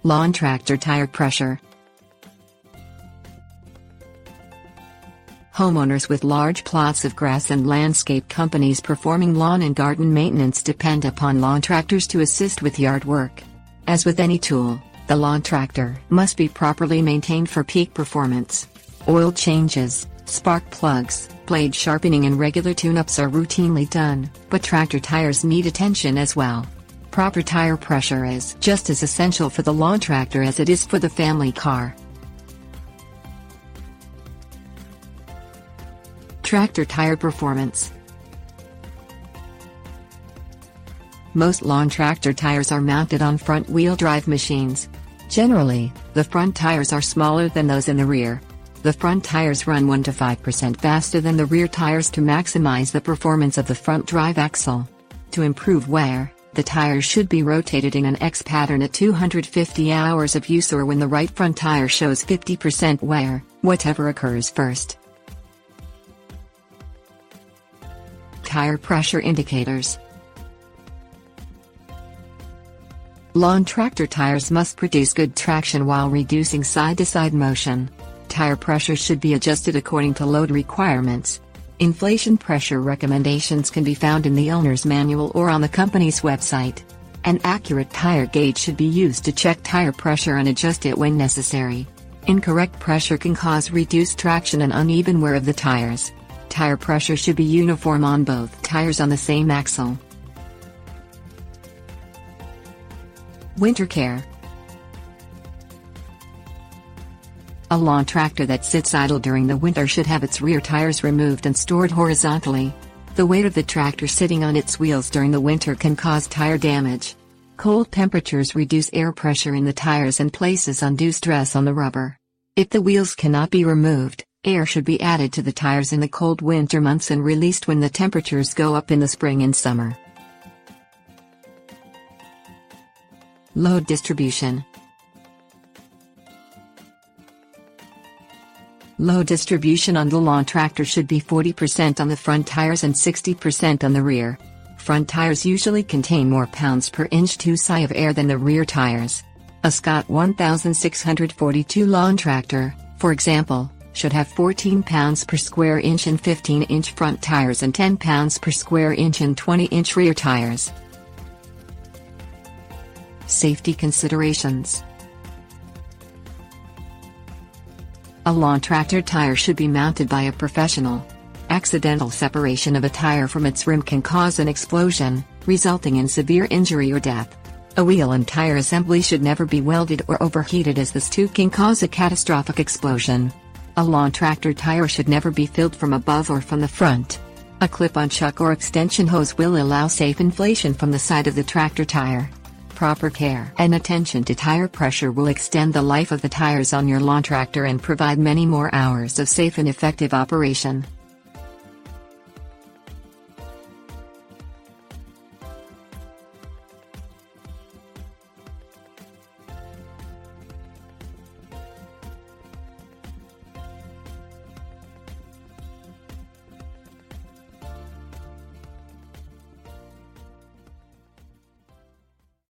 Lawn tractor tire pressure. Homeowners with large plots of grass and landscape companies performing lawn and garden maintenance depend upon lawn tractors to assist with yard work. As with any tool, the lawn tractor must be properly maintained for peak performance. Oil changes, spark plugs, blade sharpening and regular tune-ups are routinely done, but tractor tires need attention as well. Proper tire pressure is just as essential for the lawn tractor as it is for the family car. Tractor tire performance. Most lawn tractor tires are mounted on front-wheel drive machines. Generally, the front tires are smaller than those in the rear. The front tires run 1 to 5% faster than the rear tires to maximize the performance of the front drive axle. To improve wear, the tires should be rotated in an X pattern at 250 hours of use or when the right front tire shows 50% wear, whatever occurs first. Tire pressure indicators. Lawn tractor tires must produce good traction while reducing side-to-side motion. Tire pressure should be adjusted according to load requirements. Inflation pressure recommendations can be found in the owner's manual or on the company's website. An accurate tire gauge should be used to check tire pressure and adjust it when necessary. Incorrect pressure can cause reduced traction and uneven wear of the tires. Tire pressure should be uniform on both tires on the same axle. Winter care. A lawn tractor that sits idle during the winter should have its rear tires removed and stored horizontally. The weight of the tractor sitting on its wheels during the winter can cause tire damage. Cold temperatures reduce air pressure in the tires and places undue stress on the rubber. If the wheels cannot be removed, air should be added to the tires in the cold winter months and released when the temperatures go up in the spring and summer. Load distribution. Load distribution on the lawn tractor should be 40% on the front tires and 60% on the rear. Front tires usually contain more pounds per inch to SI of air than the rear tires. A Scott 1642 lawn tractor, for example, should have 14 pounds per square inch in 15-inch front tires and 10 pounds per square inch in 20-inch rear tires. Safety considerations. A lawn tractor tire should be mounted by a professional. Accidental separation of a tire from its rim can cause an explosion, resulting in severe injury or death. A wheel and tire assembly should never be welded or overheated as this too can cause a catastrophic explosion. A lawn tractor tire should never be filled from above or from the front. A clip-on chuck or extension hose will allow safe inflation from the side of the tractor tire. Proper care and attention to tire pressure will extend the life of the tires on your lawn tractor and provide many more hours of safe and effective operation.